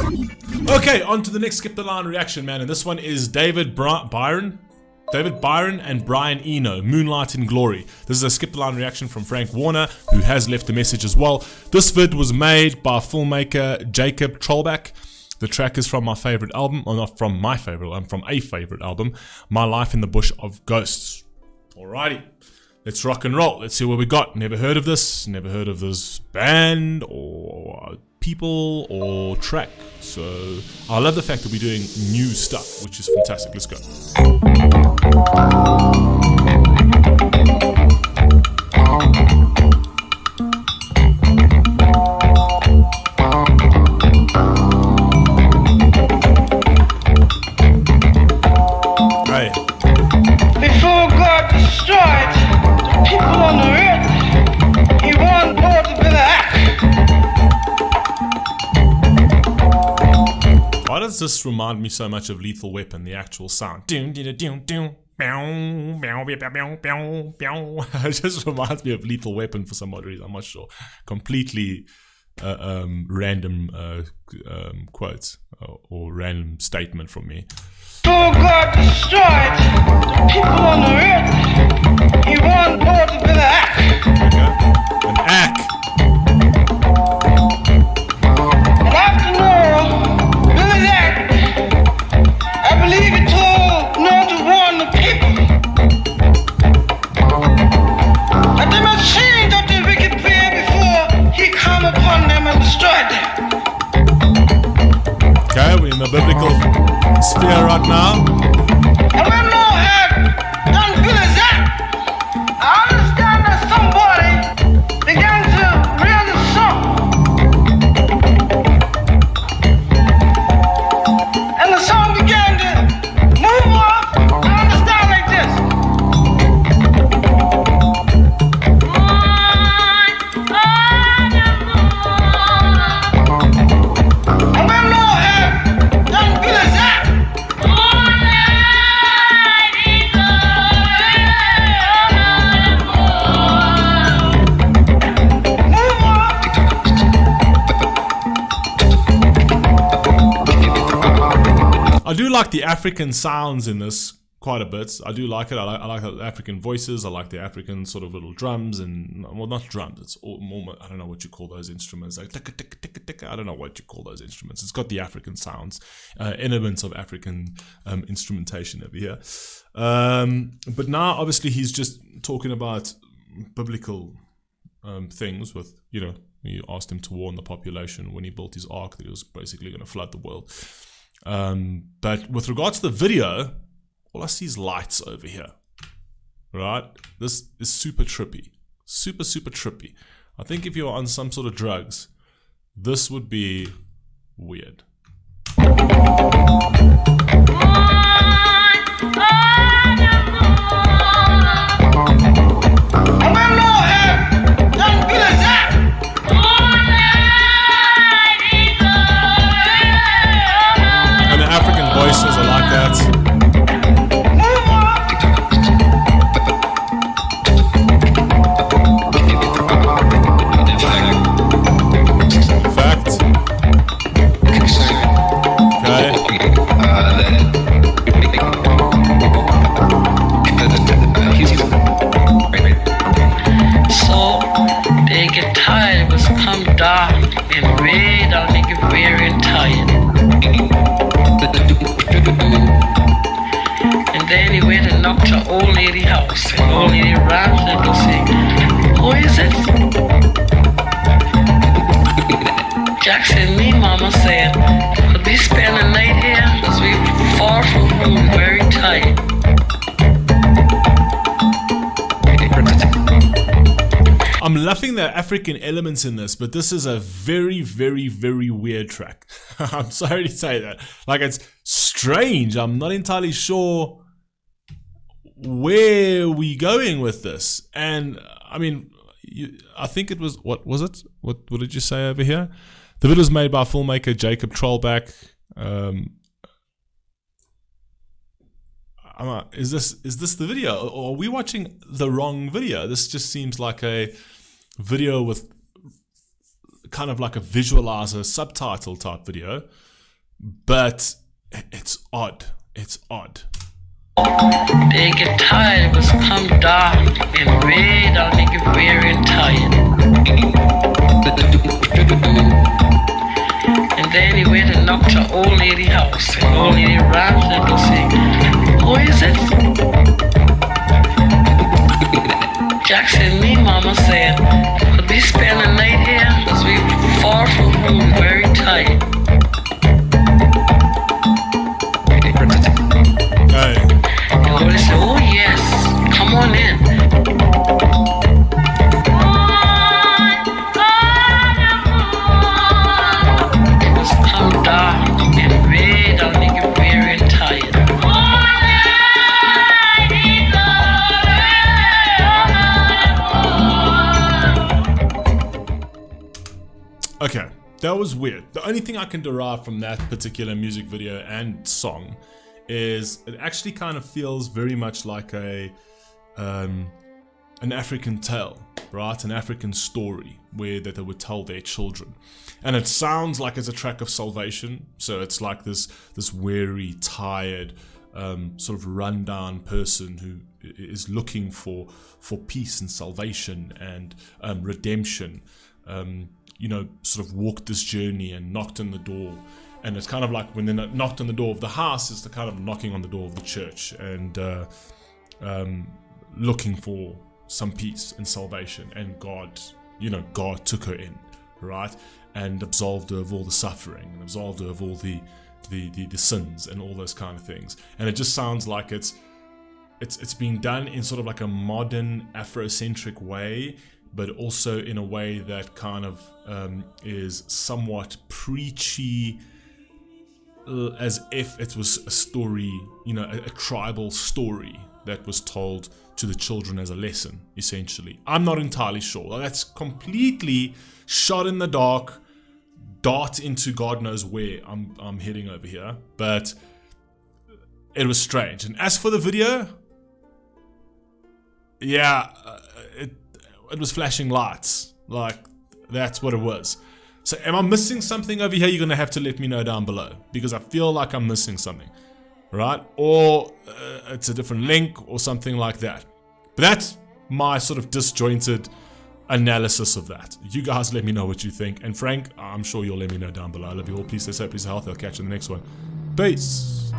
Okay, on to the next Skip the Line reaction, man. And this one is Byrne and Brian Eno, Moonlight in Glory. This is a Skip the Line reaction from Frank Warner, who has left a message as well. This vid was made by filmmaker Jakob Trollback. The track is from my favorite album, or not from my favorite album, from a favorite album, My Life in the Bush of Ghosts. Alrighty, let's rock and roll. Let's see what we got. Never heard of this band or people or track. So I love the fact that we're doing new stuff, which is fantastic. Let's go. Hey. Before God destroyed the people on the earth, he wanted more to be the act. Why does this remind me so much of Lethal Weapon, the actual sound? It just reminds me of Lethal Weapon for some odd reason, I'm not sure. Completely random quotes or random statement from me. Before God destroyed the people on the earth, he wanted more to be the act. Okay. An act. And after all, Billy Act, I believe he told Noah to warn the people that they must change of their wicked way before he come upon them and destroy them. Okay, we're in the biblical sphere right now. And when Noah had done Billy's act, I understand that somebody began to raise a song. And the song began to move off. I understand like this. And when Noah had done Billy's act, I do like the African sounds in this quite a bit. I do like it. I like the African voices. I like the African sort of little drums and, well, not drums. It's all more, I don't know what you call those instruments. Like ticka, ticka, ticka, ticka. I don't know what you call those instruments. It's got the African sounds, elements of African instrumentation over here. But now, obviously, he's just talking about biblical things with, you know, he asked him to warn the population when he built his ark that he was basically going to flood the world. But with regards to the video, all I see is lights over here, right? This is super trippy, super trippy. I think if you're on some sort of drugs, this would be weird. And the African voices are like that. Dark and red, I'll make it very tired. And then he went and knocked to old lady house. And old lady rapped and go say, who is it? Jack said, me, mama said, could we spend the night here? Because we're far from home, very tired. I'm loving the African elements in this, but this is a very weird track. I'm sorry to say that. Like, it's strange. I'm not entirely sure where we going with this. And I mean, I think it was, what was it? What did you say over here? The video was made by filmmaker Jakob Trollback. Is this the video, or are we watching the wrong video? This just seems like a video with kind of like a visualizer subtitle type video. but it's odd. It's odd. They get tired, it was come dark and red, I'll make it very tired. And then he went and knocked to old lady house, and old lady runs and go say, who is it? Jack said, me, mama said, could we spend the night here? Because we far from home, very tired. Hey. And Lord said, oh yes, come on in. It was come dark and red, I'll make it very tired. Okay, that was weird. The only thing I can derive from that particular music video and song is it actually kind of feels very much like an African tale, right? An African story where that they would tell their children. And it sounds like it's a track of salvation. So it's like this weary, tired, sort of rundown person who is looking for peace and salvation and redemption. Sort of walked this journey and knocked on the door. And it's kind of like when they knocked on the door of the house, it's the kind of knocking on the door of the church and looking for some peace and salvation. And God took her in, right? And absolved her of all the suffering and absolved her of all the sins and all those kind of things. And it just sounds like it's been done in sort of like a modern Afrocentric way, but also in a way that kind of is somewhat preachy, as if it was a story, a tribal story that was told to the children as a lesson, essentially. I'm not entirely sure. That's completely shot in the dark, dart into God knows where I'm heading over here, but it was strange. And as for the video, yeah, it was flashing lights. Like, that's what it was. So am I missing something over here? You're going to have to let me know down below, because I feel like I'm missing something, right? Or it's a different link or something like that. But that's my sort of disjointed analysis of that. You guys let me know what you think. And Frank, I'm sure you'll let me know down below. I love you all. Please stay safe, please stay healthy. I'll catch you in the next one. Peace.